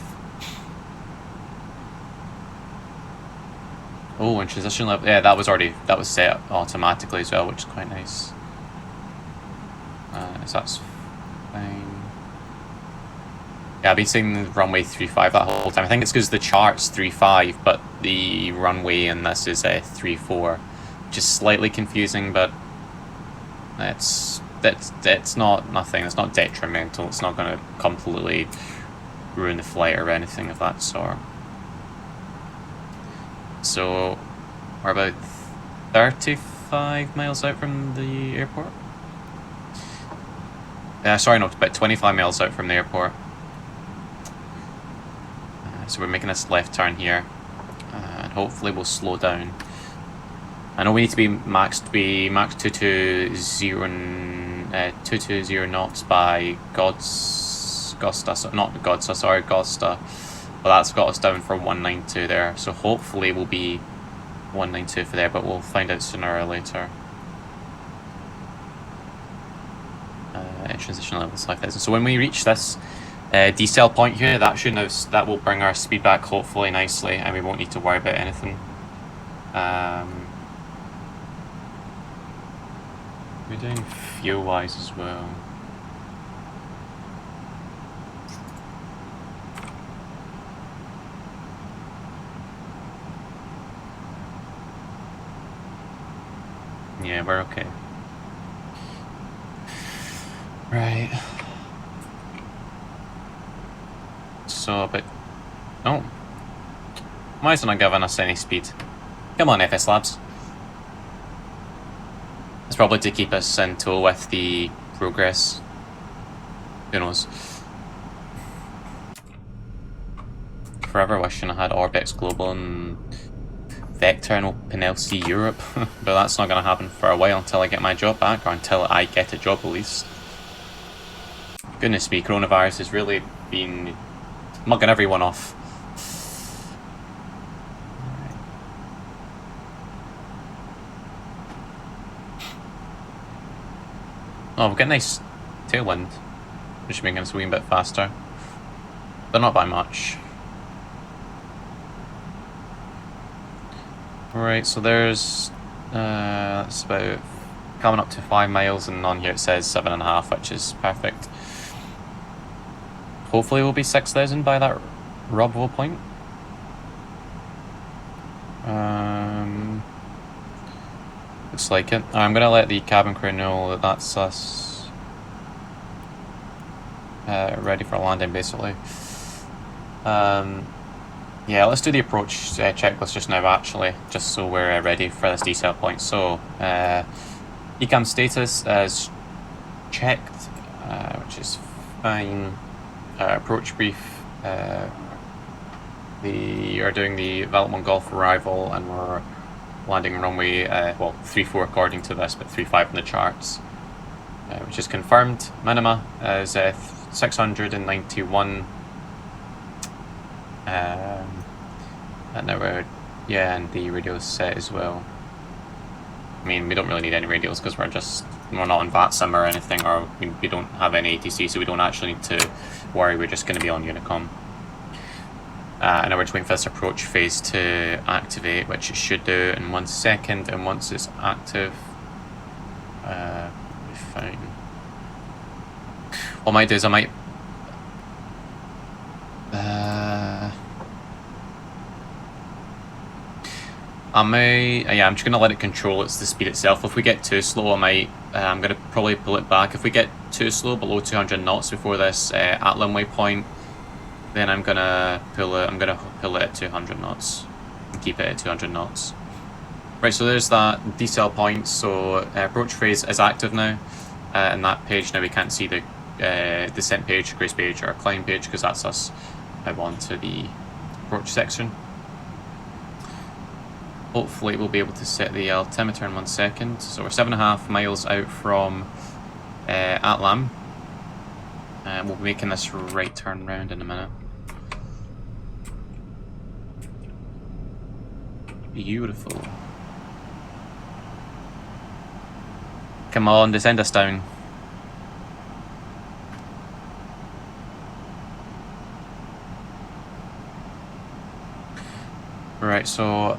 Oh, and transition level. Yeah, that was set automatically as well, which is quite nice. So that's fine. Yeah, I've been saying the runway 35 that whole time. I think it's because the chart's 35, but the runway in this is 34, which is slightly confusing, but it's not nothing. It's not detrimental. It's not going to completely ruin the flight or anything of that sort. So we're about 35 miles out from the airport. Sorry, no, about 25 miles out from the airport. So we're making this left turn here, and hopefully we'll slow down. I know we need to be max 220 knots by Godsta, but that's got us down for 192 there. So hopefully we'll be 192 for there, but we'll find out sooner or later. Transition level 5,000. So when we reach this decel point here, that will bring our speed back hopefully nicely, and we won't need to worry about anything. We're doing fuel wise as well. Yeah, we're okay. Right. So, but oh, why is it not giving us any speed? Come on, FSLabs. It's probably to keep us in tow with the progress. Who knows? Forever wishing I had Orbex Global and Vector and OpenLC Europe, but that's not going to happen for a while until I get my job back, or until I get a job at least. Goodness me, coronavirus has really been mugging everyone off. Oh, we've got a nice tailwind, which is making us a wee bit faster, but not by much. Right, so there's that's about coming up to 5 miles, and on here it says 7.5, which is perfect. Hopefully we'll be 6,000 by that Robbo point. Looks like it. I'm gonna let the cabin crew know that that's us ready for landing, basically. Yeah, let's do the approach checklist just now, actually, just so we're ready for this decel point. So, ECAM status is checked, which is fine. Approach brief. We are doing the Development Golf arrival, and we're landing runway, well, 34 according to this, but 35 in the charts, which is confirmed. Minima is 691. And now we're, yeah, and the radio's set as well. I mean, we don't really need any radios because we're not on VATSIM or anything, or we don't have any ATC, so we don't actually need to worry. We're just going to be on Unicom. And now we're just waiting for this approach phase to activate, which it should do in 1 second, and once it's active, we're fine. What I might do is I might I'm just gonna let it control the speed itself. If we get too slow, I'm gonna probably pull it back. If we get too slow, below 200 knots before this Atlan waypoint, then I'm gonna pull it at 200 knots and keep it at 200 knots. Right, so there's that decel point. So approach phase is active now, and that page now we can't see the descent page, grace page, or climb page, because that's us on to the approach section. Hopefully we'll be able to set the altimeter in 1 second. So we're 7.5 miles out from Atlam, and we'll be making this right turn round in a minute. Beautiful. Come on, descend us down. Right, so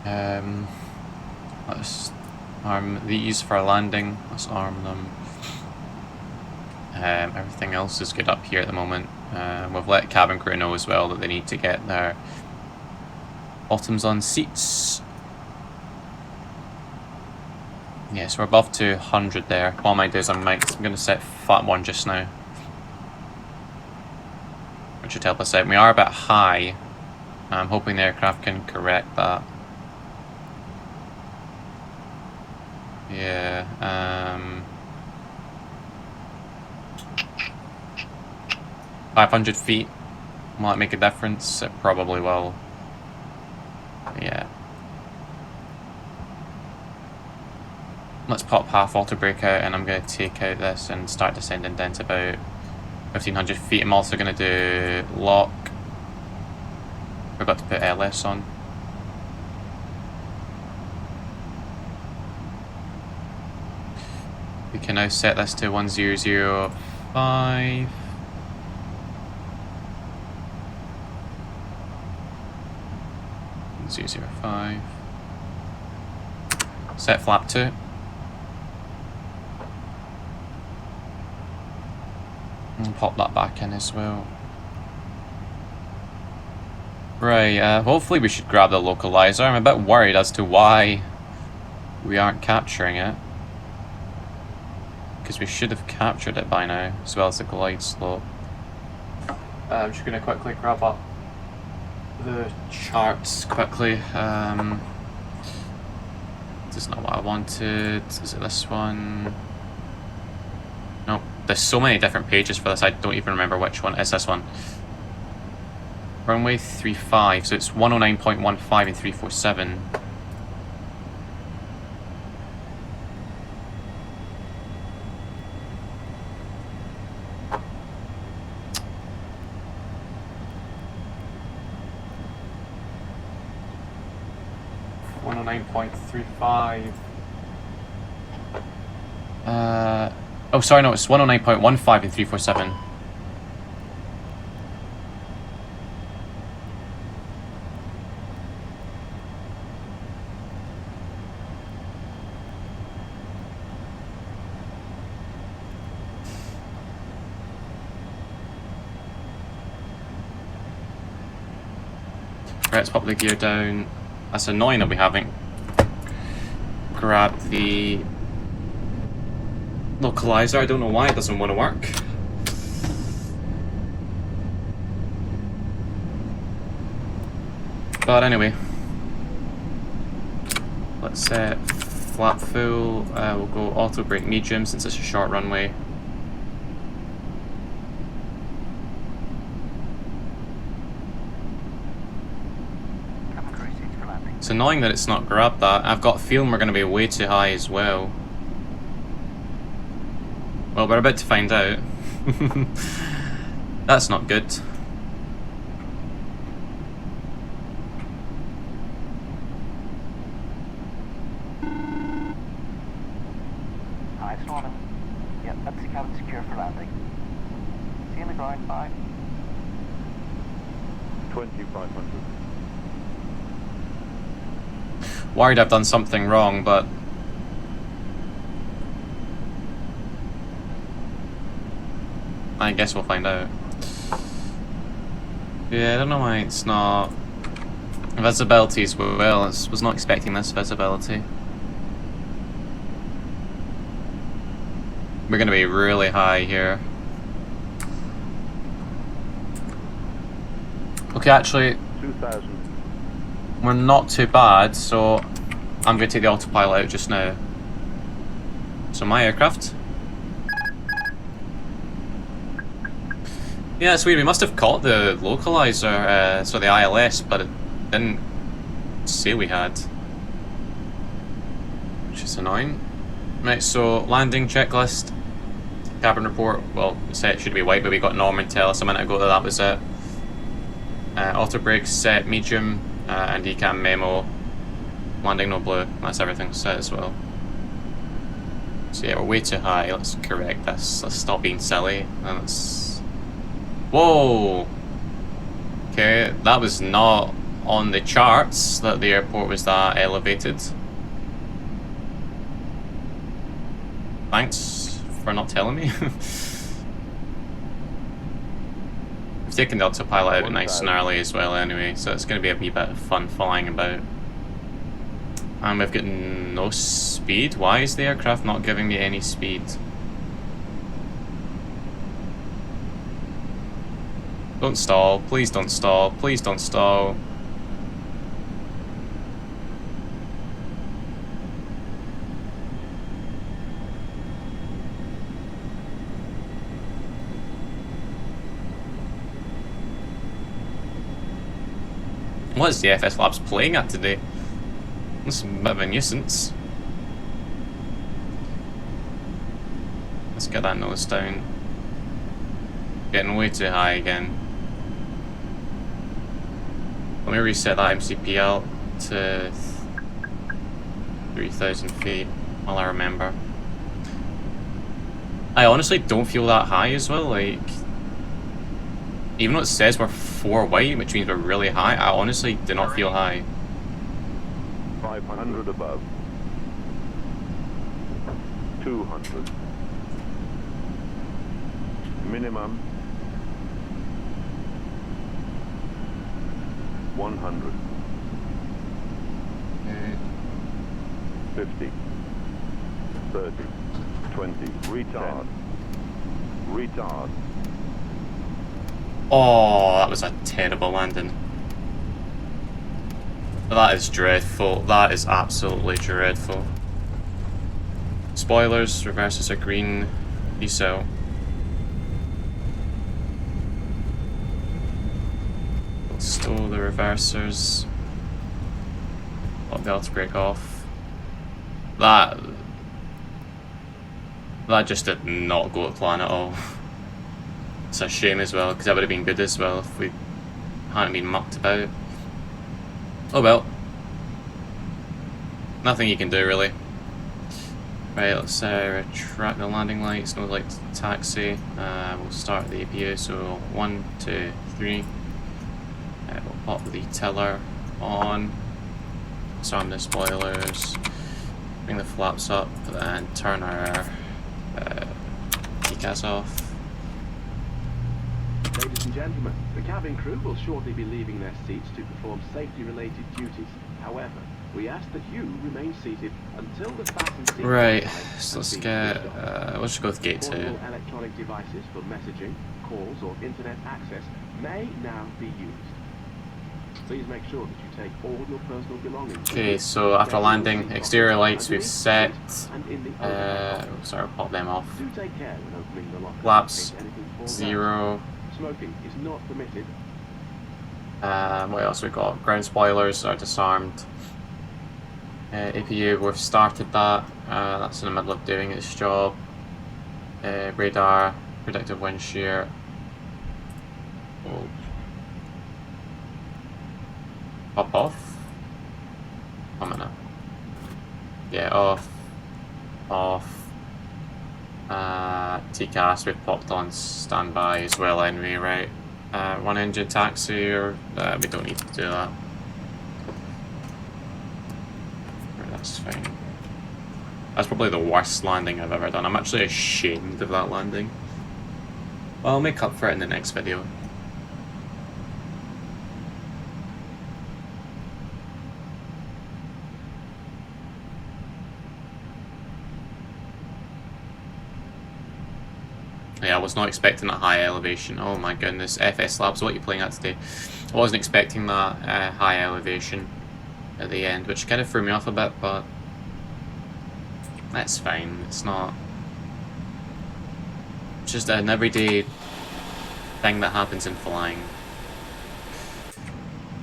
Let's arm these for landing. Let's arm them. Everything else is good up here at the moment. We've let cabin crew know as well that they need to get their bottoms on seats. Yeah, so we're above 200 there. What I might do is I'm going to set flat 1 just now, which should help us out. We are a bit high. I'm hoping the aircraft can correct that. Yeah, 500 feet. Will that make a difference? It probably will. Yeah. Let's pop half auto brake out, and I'm going to take out this and start descending down to about 1500 feet. I'm also going to do lock. Forgot to put LS on. We can now set this to 1005. Set flap 2. And pop that back in as well. Right, hopefully we should grab the localizer. I'm a bit worried as to why we aren't capturing it, because we should have captured it by now, as well as the glide slope. I'm just going to quickly grab up the charts quickly. This is not what I wanted. Is it this one? Nope. There's so many different pages for this, I don't even remember which one. It's this one. Runway 35, so it's 109.15 and 347. Oh, sorry, no, it's 109.15 and 347. Right, let's pop the gear down. That's annoying that we haven't grabbed the localizer. I don't know why it doesn't want to work. But anyway, let's set flap full. We'll go auto brake medium since it's a short runway. It's annoying that it's not grabbed that. I've got a feeling we're going to be way too high as well. Well, we're about to find out. That's not good. Hi, it's Norman. Yep, that's the cabin secure for landing. See you on the ground, bye. 2500. Worried I've done something wrong, but I guess we'll find out. Yeah, I don't know why it's not. Visibility as well. I was not expecting this visibility. We're going to be really high here. Okay, actually, 2000. we're not too bad, so I'm going to take the autopilot out just now. So my aircraft. Yeah, it's weird. We must have caught the localizer, so the ILS, but it didn't say we had, which is annoying. Right, so landing checklist, cabin report. Well, the set should be white, but we got Norman tell us a minute ago that that was it. Auto brakes set medium, and ECAM memo. Landing no blue. That's everything set as well. So yeah, we're way too high. Let's correct this. Let's stop being silly. And let's. Whoa! Okay, that was not on the charts that the airport was that elevated. Thanks for not telling me. We've taken the autopilot out nice and early as well anyway, so it's going to be a wee bit of fun flying about. And we've got no speed. Why is the aircraft not giving me any speed? Don't stall, please don't stall, please don't stall. What is the FSLabs playing at today? This is a bit of a nuisance. Let's get that nose down. Getting way too high again. Let me reset that MCPL to 3,000 feet while I remember. I honestly don't feel that high as well, like... Even though it says we're 4 white, which means we're really high, I honestly do not feel high. 500 above. 200. Minimum. 100. 50. 30. 20. Retard. Retard. Oh, that was a terrible landing. That is dreadful. That is absolutely dreadful. Spoilers, reverses are green. Peace out. Stow the reversers. Let the to break off. That just did not go to plan at all. It's a shame as well, because that would have been good as well if we hadn't been mucked about. Oh well. Nothing you can do really. Right, let's retract the landing lights, no light taxi. We'll start the APU, so 1, 2, 3. We'll pop the tiller on, disarm the spoilers, bring the flaps up, and turn our TCAS off. Ladies and gentlemen, the cabin crew will shortly be leaving their seats to perform safety-related duties. However, we ask that you remain seated until the fasten seat. Right, so let's get, let's just go with gate 2. Portable electronic devices for messaging, calls, or internet access may now be used. Please make sure that you take all your personal belongings. Okay, so after landing, exterior lights we've set. Sorry, I'll pop them off. Do take care when opening the locker. Flaps 0. Smoking is not permitted. What else we got? Ground spoilers are disarmed. APU, we've started that. That's in the middle of doing its job. Radar, predictive wind shear. We'll pop off. A minute. Yeah, off. Off. TCAS we've popped on standby as well anyway, right? 1 engine taxi, or we don't need to do that. Right, that's fine. That's probably the worst landing I've ever done. I'm actually ashamed of that landing. Well, I'll make up for it in the next video. Yeah, I was not expecting that high elevation. Oh my goodness, FSLabs, what are you playing at today? I wasn't expecting that high elevation at the end, which kind of threw me off a bit, but that's fine. It's not... It's just an everyday thing that happens in flying.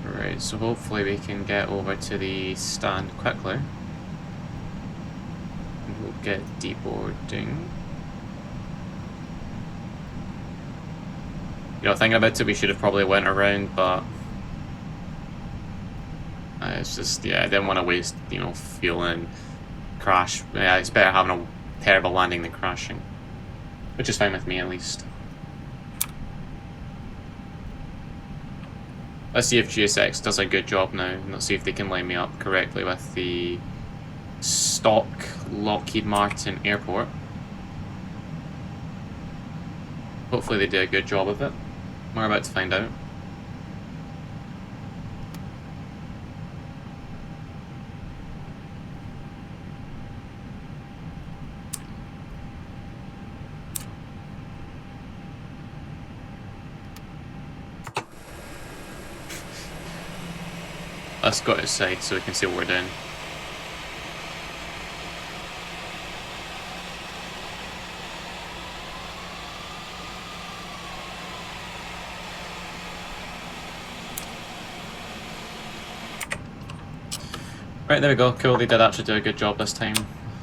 Right, so hopefully we can get over to the stand quickly. And we'll get deboarding. You know, thinking about it, we should have probably went around, but it's just, yeah, I didn't want to waste, you know, fuel and crash. Yeah, it's better having a terrible landing than crashing, which is fine with me at least. Let's see if GSX does a good job now, and let's see if they can line me up correctly with the stock Lockheed Martin airport. Hopefully they do a good job of it. We're about to find out. Let's go outside so we can see what we're doing. Right, there we go. Cool, they did actually do a good job this time.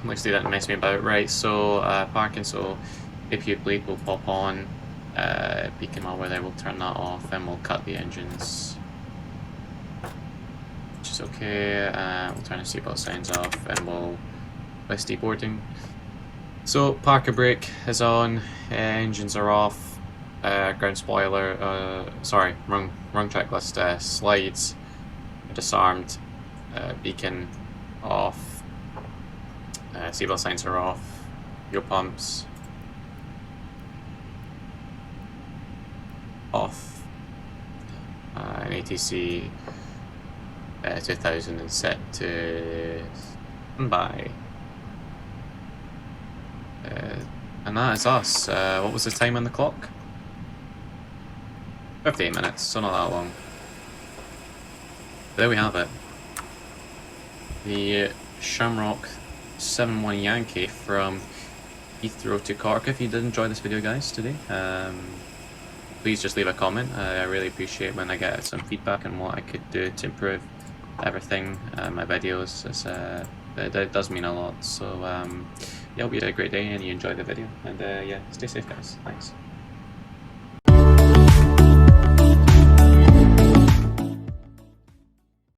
At least they didn't mess me about. Right, so parking, so APU bleed will pop on. Beacon malware there, we'll turn that off and we'll cut the engines. Which is okay. We'll turn the seatbelt signs off and we'll place deboarding. So parker brake is on, engines are off, ground spoiler, sorry, wrong checklist, slides are disarmed. Beacon off, seatbelt signs are off, fuel pumps off, and ATC 2000 is set to standby. And that is us. What was the time on the clock? 58 minutes, so not that long. There we have it. The Shamrock 7-1 Yankee from Heathrow to Cork. If you did enjoy this video, guys, today, please just leave a comment. I really appreciate when I get some feedback on what I could do to improve everything, my videos. It does mean a lot. So yeah, hope you had a great day and you enjoyed the video. And yeah, stay safe, guys. Thanks.